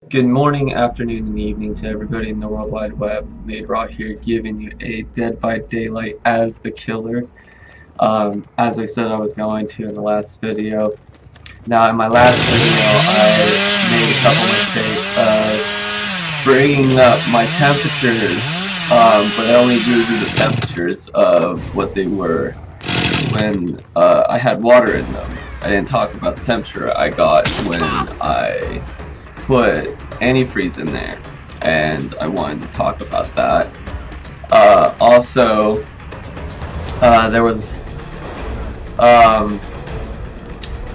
Good morning, afternoon, and evening to everybody in the World Wide Web. MadeRaw here, giving you a Dead by Daylight as the killer. As I said I was going to in the last video. Now, in my last video, I made a couple mistakes bringing up my temperatures, but I only gave you the temperatures of what they were when I had water in them. I didn't talk about the temperature I got when I put antifreeze in there, and I wanted to talk about that. Also, there was I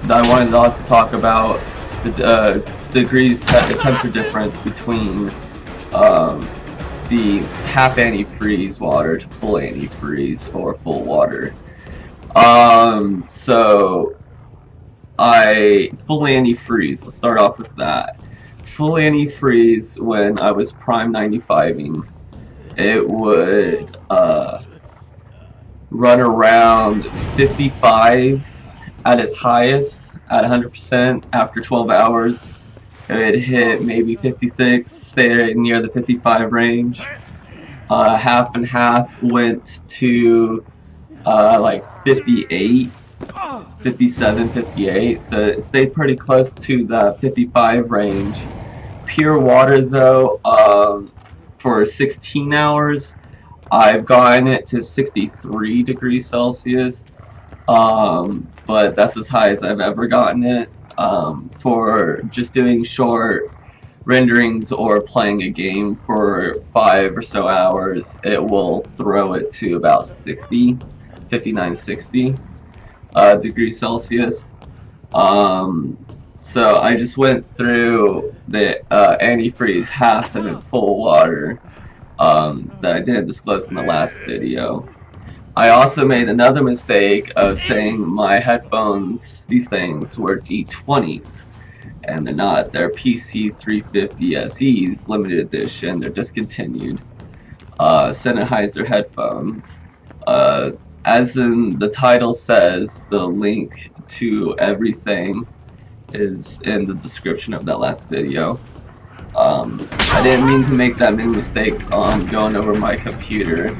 wanted to also talk about the temperature difference between the half antifreeze water to full antifreeze or full water. So full antifreeze. Let's start off with that. Full antifreeze, when I was prime 95ing, it would run around 55 at its highest at 100% after 12 hours. It would hit maybe 56, stay near the 55 range. Half and half went to like 58. 57, 58, so it stayed pretty close to the 55 range. Pure water though, for 16 hours, I've gotten it to 63 degrees Celsius, but that's as high as I've ever gotten it. For just doing short renderings or playing a game for 5 or so hours, it will throw it to about 60, 59, 60. Degrees Celsius. So I just went through the antifreeze half and then full water that I didn't disclose in the last video. I also made another mistake of saying my headphones, these things, were D20s, and they're not. They're PC350 SEs, limited edition. They're discontinued. Sennheiser headphones. As in the title says, the link to everything is in the description of that last video. I didn't mean to make that many mistakes on going over my computer.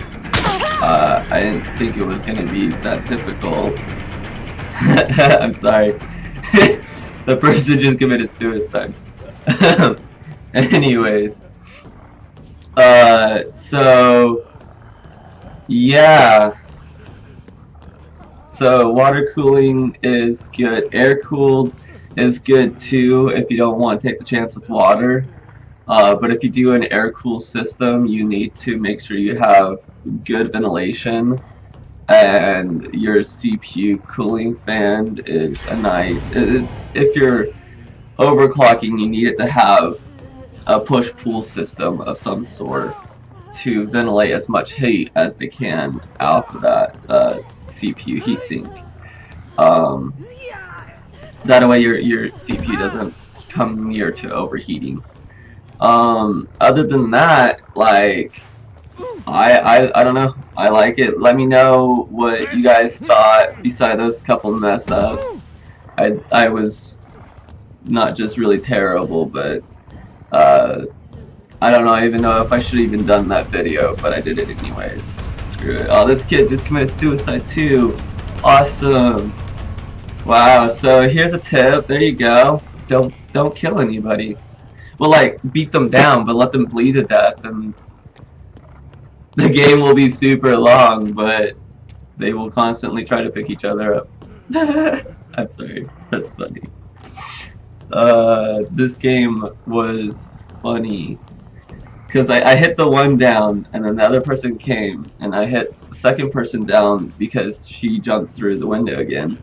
I didn't think it was going to be that difficult. I'm sorry. The person just committed suicide. Anyways. So yeah. So water cooling is good. Air cooled is good too if you don't want to take the chance with water. But if you do an air cool system, you need to make sure you have good ventilation, and your CPU cooling fan is a nice. If you're overclocking, you need it to have a push-pull system of some sort to ventilate as much heat as they can out of that CPU heatsink. That way your CPU doesn't come near to overheating. Other than that, like, I don't know. I like it. Let me know what you guys thought beside those couple mess ups. I was not just really terrible, but I don't know. I even know if I should have even done that video, but I did it anyways. Screw it. Oh, this kid just committed suicide too. Awesome. Wow. So here's a tip. There you go. Don't kill anybody. Well, like, beat them down, but let them bleed to death, and the game will be super long, but they will constantly try to pick each other up. I'm sorry. That's funny. This game was funny. Because I hit the one down, and then the other person came, and I hit the second person down because she jumped through the window again.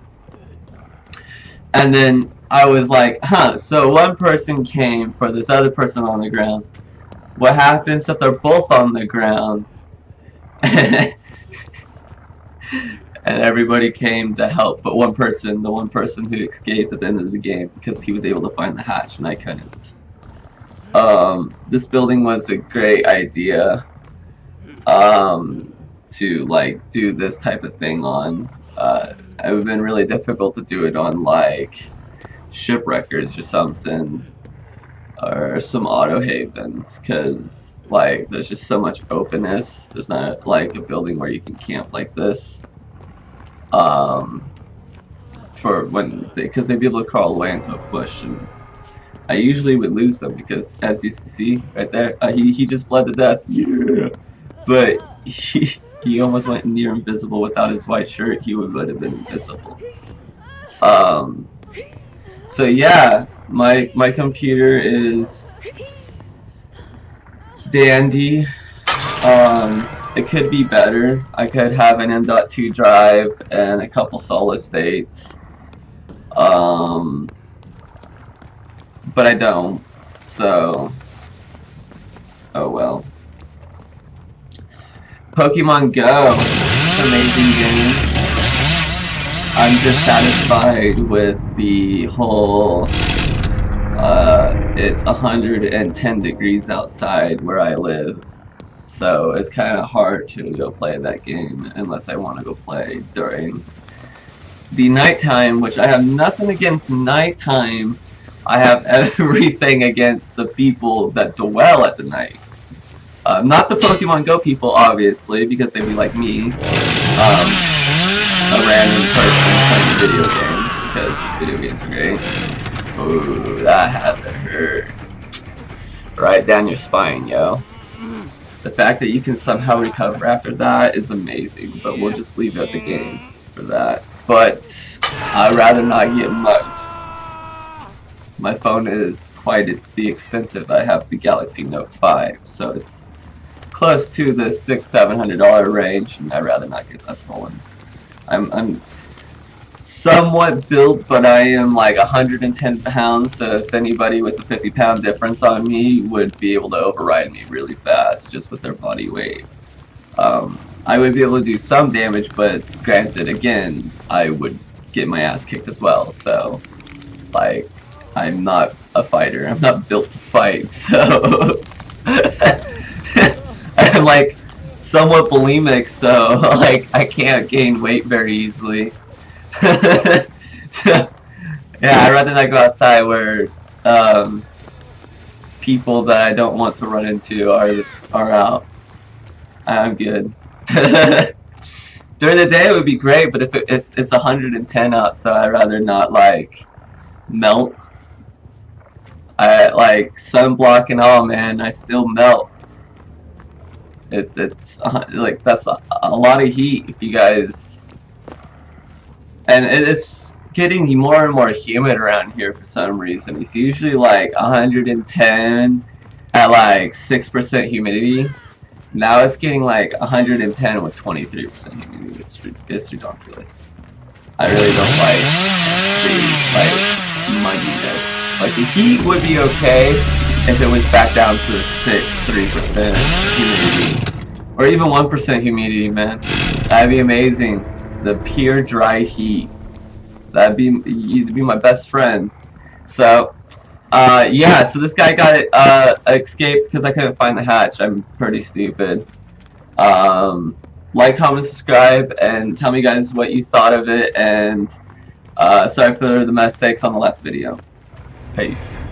And then I was like, so one person came for this other person on the ground. What happens if they're both on the ground? And everybody came to help, but one person, the one person who escaped at the end of the game, because he was able to find the hatch and I couldn't. This building was a great idea to like do this type of thing on. It would have been really difficult to do it on like shipwreckers or something. or some auto havens, because like there's just so much openness. There's not like a building where you can camp like this. For when because they'd be able to crawl away into a bush, and I usually would lose them because, as you see right there, he just bled to death. Yeah, but he almost went near invisible without his white shirt. He would have been invisible. So yeah, my computer is dandy. It could be better. I could have an M.2 drive and a couple solid states. But I don't. So, oh well. Pokemon Go, amazing game. I'm dissatisfied with the whole, it's 110 degrees outside where I live. So it's kind of hard to go play that game unless I want to go play during the nighttime, which I have nothing against nighttime. I have everything against the people that dwell at the night. Not the Pokemon Go people, obviously, because they'd be like me. A random person playing a video game, because video games are great. Ooh, that had to hurt. Right down your spine, yo. The fact that you can somehow recover after that is amazing, but we'll just leave out the game for that. But I'd rather not get mugged. My phone is quite the expensive. I have the Galaxy Note 5, so it's close to the $600–700 range, and I'd rather not get that stolen. I'm somewhat built, but I am like 110 pounds, so if anybody with a 50-pound difference on me would be able to override me really fast just with their body weight. I would be able to do some damage, but granted, again, I would get my ass kicked as well, so like, I'm not a fighter. I'm not built to fight, so I'm like somewhat bulimic, so like I can't gain weight very easily. So, yeah, I'd rather not go outside where people that I don't want to run into are out. I'm good. During the day it would be great, but if it's 110 out, so I'd rather not like melt. I like sunblock and all, man. I still melt. It's like that's a lot of heat if you guys, and it's getting more and more humid around here for some reason. It's usually like 110 at like 6% humidity. Now it's getting like 110 with 23% humidity. It's ridiculous. I really don't like the mugginess. Like the heat would be okay if it was back down to 3% humidity, or even 1% humidity, man. That'd be amazing. The pure dry heat. You'd be my best friend. So, yeah. So this guy got escaped because I couldn't find the hatch. I'm pretty stupid. Like, comment, subscribe, and tell me guys what you thought of it. And sorry for the mistakes on the last video. Peace.